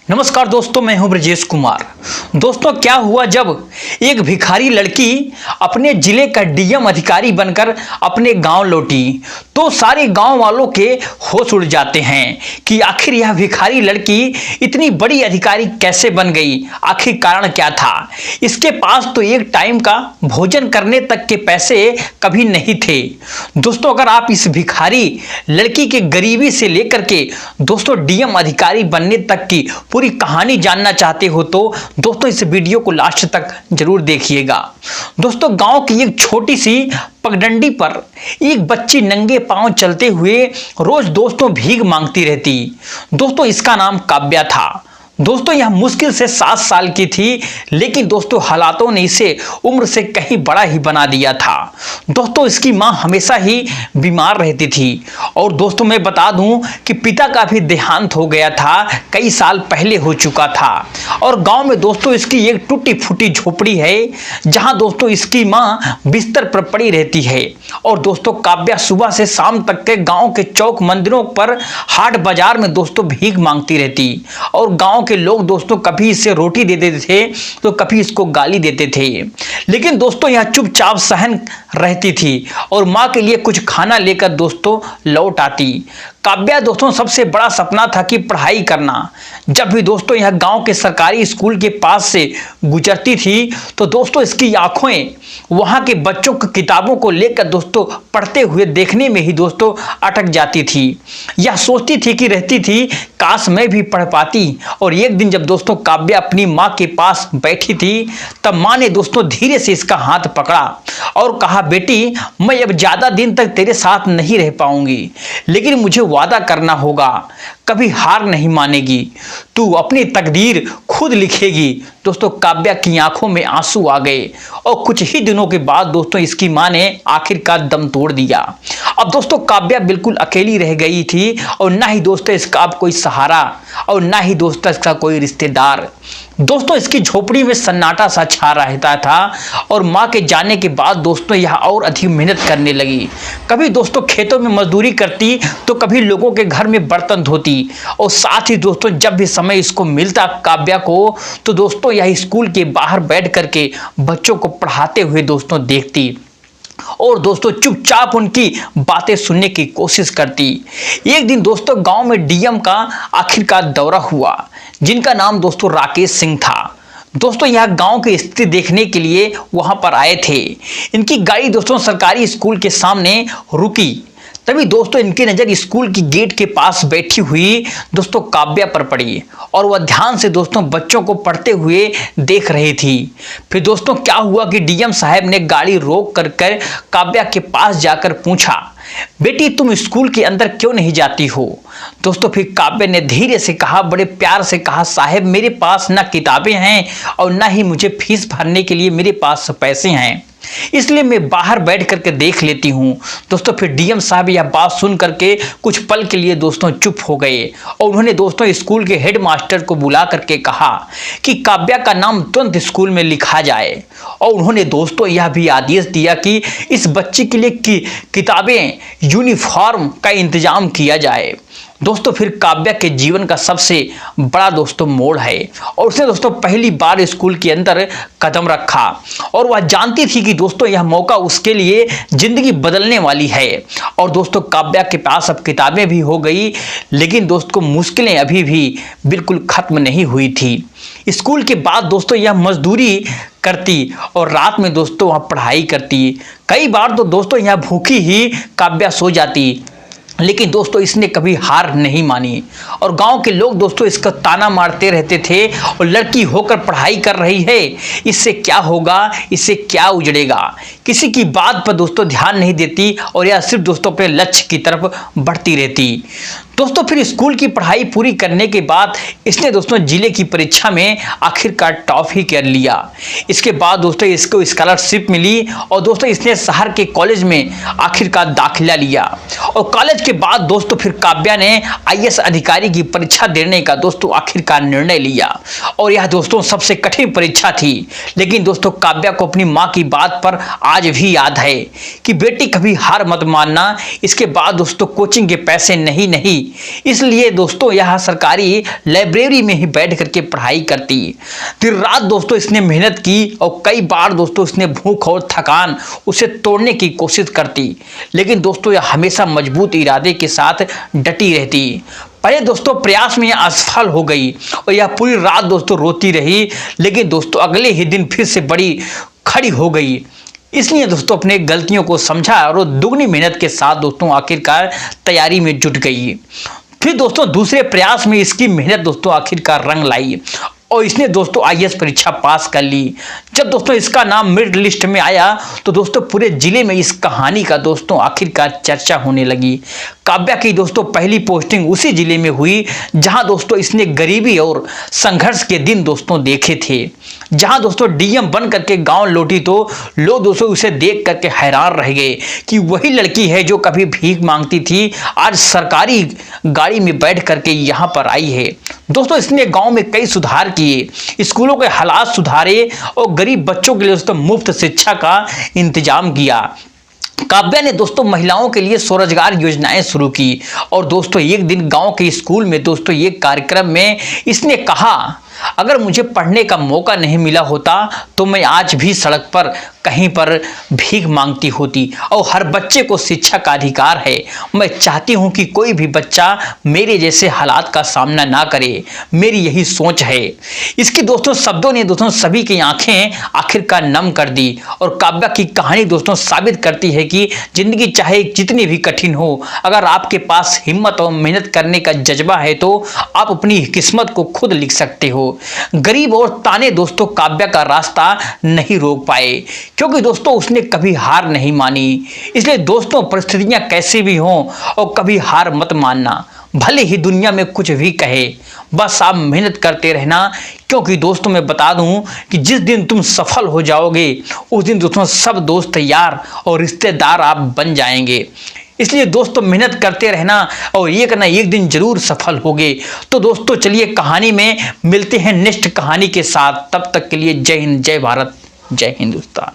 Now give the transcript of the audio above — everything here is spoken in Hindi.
नमस्कार दोस्तों, मैं हूं ब्रजेश कुमार। दोस्तों, क्या हुआ जब एक भिखारी लड़की अपने जिले का डीएम अधिकारी बनकर अपने गांव लौटी तो सारे गांव वालों के होश उड़ जाते हैं कि आखिर यह भिखारी लड़की इतनी बड़ी अधिकारी कैसे बन गई, आखिर कारण क्या था। इसके पास तो एक टाइम का भोजन करने तक के पैसे कभी नहीं थे। दोस्तों, अगर आप इस भिखारी लड़की के गरीबी से लेकर के दोस्तों डीएम अधिकारी बनने तक की पूरी कहानी जानना चाहते हो तो दोस्तों इस वीडियो को लास्ट तक जरूर देखिएगा। दोस्तों, गांव की एक छोटी सी पगडंडी पर एक बच्ची नंगे पांव चलते हुए रोज दोस्तों भीख मांगती रहती। दोस्तों, इसका नाम काव्या था। दोस्तों, यह मुश्किल से 7 साल की थी, लेकिन दोस्तों हालातों ने इसे उम्र से कहीं बड़ा ही बना दिया था। दोस्तों, इसकी मां हमेशा ही बीमार रहती थी और दोस्तों मैं बता दूं कि पिता का भी देहांत हो गया था, कई साल पहले हो चुका था। और गांव में दोस्तों इसकी एक टूटी फूटी झोपड़ी है जहां दोस्तों इसकी मां बिस्तर पर पड़ी रहती है। और दोस्तों काव्या सुबह से शाम तक के गाँव के चौक मंदिरों पर, हाट बाजार में दोस्तों भीख मांगती रहती और गाँव के लोग दोस्तों कभी इसे रोटी दे देते थे तो कभी इसको गाली देते थे, लेकिन दोस्तों यह चुपचाप सहन रहती थी और मां के लिए कुछ खाना लेकर दोस्तों लौट आती। काव्या दोस्तों सबसे बड़ा सपना था कि पढ़ाई करना। जब भी दोस्तों यह गांव के सरकारी स्कूल के पास से गुजरती थी तो दोस्तों इसकी आंखें वहां के बच्चों की किताबों को लेकर दोस्तों पढ़ते हुए देखने में ही दोस्तों अटक जाती थी। यह सोचती थी कि रहती थी काश मैं भी पढ़ पाती। और एक दिन जब दोस्तों काव्या अपनी मां के पास बैठी थी तब मां ने दोस्तों धीरे से इसका हाथ पकड़ा और कहा, बेटी मैं अब ज्यादा दिन तक तेरे साथ नहीं रह पाऊंगी, लेकिन मुझे वादा करना होगा, कभी हार नहीं मानेगी, तू अपनी तकदीर खुद लिखेगी। दोस्तों काव्या की आंखों में आंसू आ गए और कुछ ही दिनों के बाद दोस्तों इसकी मां ने आखिरकार दम तोड़ दिया। अब दोस्तों काव्या बिल्कुल अकेली रह गई थी और ना ही दोस्तों इसका अब कोई सहारा और ना ही दोस्तों इसका कोई रिश्तेदार। दोस्तों इसकी झोपड़ी में सन्नाटा सा छा रहता था और मां के जाने के बाद दोस्तों यह और अधिक मेहनत करने लगी। कभी दोस्तों खेतों में मजदूरी करती तो कभी लोगों के घर में बर्तन धोती और साथ ही दोस्तों जब भी समय इसको मिलता काव्या को तो दोस्तों यह स्कूल के बाहर बैठ करके बच्चों को पढ़ाते हुए दोस्तों देखती और दोस्तों चुपचाप उनकी बातें सुनने की कोशिश करती। एक दिन दोस्तों गांव में डीएम का आखिरकार दौरा हुआ जिनका नाम दोस्तों राकेश सिंह था। दोस्तों यह गांव की स्थिति देखने के लिए वहां पर आए थे। इनकी गाड़ी दोस्तों सरकारी स्कूल के सामने रुकी, तभी दोस्तों इनकी नजर स्कूल की गेट के पास बैठी हुई दोस्तों काव्या पर पड़ी और वह ध्यान से दोस्तों बच्चों को पढ़ते हुए देख रही थी। फिर दोस्तों क्या हुआ कि डीएम साहब ने गाड़ी रोक कर काव्या के पास जाकर पूछा, बेटी तुम स्कूल के अंदर क्यों नहीं जाती हो। दोस्तों फिर काव्या ने धीरे से कहा, बड़े प्यार से कहा, साहब मेरे पास ना किताबें हैं और ना ही मुझे फीस भरने के लिए मेरे पास पैसे हैं, इसलिए मैं बाहर बैठ करके देख लेती हूं। दोस्तों फिर डीएम साहब यह बात सुन करके कुछ पल के लिए दोस्तों चुप हो गए और उन्होंने दोस्तों स्कूल के हेडमास्टर को बुला करके कहा कि काव्या का नाम तुरंत स्कूल में लिखा जाए। और उन्होंने दोस्तों यह भी आदेश दिया कि इस बच्चे के लिए किताबें, यूनिफॉर्म का इंतजाम किया जाए। दोस्तों फिर काव्या के जीवन का सबसे बड़ा दोस्तों मोड़ है और उसने दोस्तों पहली बार स्कूल के अंदर कदम रखा और वह जानती थी कि दोस्तों यह मौका उसके लिए जिंदगी बदलने वाली है। और दोस्तों काव्या के पास अब किताबें भी हो गई, लेकिन दोस्तों मुश्किलें अभी भी बिल्कुल खत्म नहीं हुई थी। स्कूल के बाद दोस्तों यह मजदूरी करती और रात में दोस्तों वह पढ़ाई करती। कई बार तो दोस्तों यह भूखी ही काव्या सो जाती, लेकिन दोस्तों इसने कभी हार नहीं मानी और गांव के लोग दोस्तों इसका ताना मारते रहते थे और लड़की होकर पढ़ाई कर रही है, इससे क्या होगा, इससे क्या उजड़ेगा। किसी की बात पर दोस्तों ध्यान नहीं देती और यह सिर्फ दोस्तों अपने लक्ष्य की तरफ बढ़ती रहती। दोस्तों फिर स्कूल की पढ़ाई पूरी करने के बाद इसने दोस्तों जिले की परीक्षा में आखिरकार टॉप ही कर लिया। इसके बाद दोस्तों इसको स्कॉलरशिप मिली और दोस्तों इसने शहर के कॉलेज में आखिरकार दाखिला लिया। और कॉलेज के बाद दोस्तों फिर काव्या ने आईएएस अधिकारी की परीक्षा देने का दोस्तों आखिरकार निर्णय लिया और यह दोस्तों सबसे कठिन परीक्षा थी। लेकिन दोस्तों काव्या को अपनी माँ की बात पर आज भी याद है कि बेटी कभी हार मत मानना। इसके बाद दोस्तों कोचिंग के पैसे नहीं इसलिए दोस्तों यह सरकारी लाइब्रेरी में ही बैठ करके पढ़ाई करती। दिन रात दोस्तों इसने मेहनत की और कई बार दोस्तों इसने भूख और थकान उसे तोड़ने की कोशिश करती, लेकिन दोस्तों यह हमेशा मजबूत इरादे के साथ डटी रहती। पहले दोस्तों प्रयास में यह असफल हो गई और यह पूरी रात दोस्तों रोती रही, लेकिन दोस्तों अगले ही दिन फिर से बड़ी खड़ी हो गई। इसलिए दोस्तों अपने गलतियों को समझा और दुगनी मेहनत के साथ दोस्तों आखिरकार तैयारी में जुट गई। फिर दोस्तों दूसरे प्रयास में इसकी मेहनत दोस्तों आखिरकार रंग लाई और इसने दोस्तों आईएएस परीक्षा पास कर ली। जब दोस्तों इसका नाम मेरिट लिस्ट में आया तो दोस्तों पूरे जिले में इस कहानी का दोस्तों आखिरकार चर्चा होने लगी। काव्या की दोस्तों पहली पोस्टिंग उसी जिले में हुई जहां दोस्तों इसने गरीबी और संघर्ष के दिन दोस्तों देखे थे। जहां दोस्तों डीएम बन करके गांव लौटी तो लोग दोस्तों उसे देख करके हैरान रह गए कि वही लड़की है जो कभी भीख मांगती थी, आज सरकारी गाड़ी में बैठ करके यहाँ पर आई है। दोस्तों इसने गांव में कई सुधार किए, स्कूलों के हालात सुधारे और गरीब बच्चों के लिए दोस्तों मुफ्त शिक्षा का इंतजाम किया। काव्या ने दोस्तों महिलाओं के लिए स्वरोजगार योजनाएं शुरू की और दोस्तों एक दिन गांव के स्कूल में दोस्तों ये कार्यक्रम में इसने कहा, अगर मुझे पढ़ने का मौका नहीं मिला होता तो मैं आज भी सड़क पर कहीं पर भीख मांगती होती और हर बच्चे को शिक्षा का अधिकार है। मैं चाहती हूं कि कोई भी बच्चा मेरे जैसे हालात का सामना ना करे, मेरी यही सोच है। इसकी दोस्तों शब्दों ने दोस्तों सभी की आंखें आखिरकार नम कर दी और काव्या की कहानी दोस्तों साबित करती है कि जिंदगी चाहे जितनी भी कठिन हो, अगर आपके पास हिम्मत और मेहनत करने का जज्बा है तो आप अपनी किस्मत को खुद लिख सकते हो। गरीब और ताने दोस्तों काव्या का रास्ता नहीं रोक पाए क्योंकि दोस्तों उसने कभी हार नहीं मानी। इसलिए दोस्तों परिस्थितियां कैसी भी हों और कभी हार मत मानना, भले ही दुनिया में कुछ भी कहे, बस आप मेहनत करते रहना। क्योंकि दोस्तों मैं बता दूं कि जिस दिन तुम सफल हो जाओगे उस दिन दोस्तों सब दोस्त यार और रिश्तेदार आप बन जाएंगे। इसलिए दोस्तों मेहनत करते रहना और एक ना एक दिन जरूर सफल होगे। तो दोस्तों चलिए कहानी में मिलते हैं नेक्स्ट कहानी के साथ, तब तक के लिए जय हिंद, जय भारत, जय हिंदुस्तान।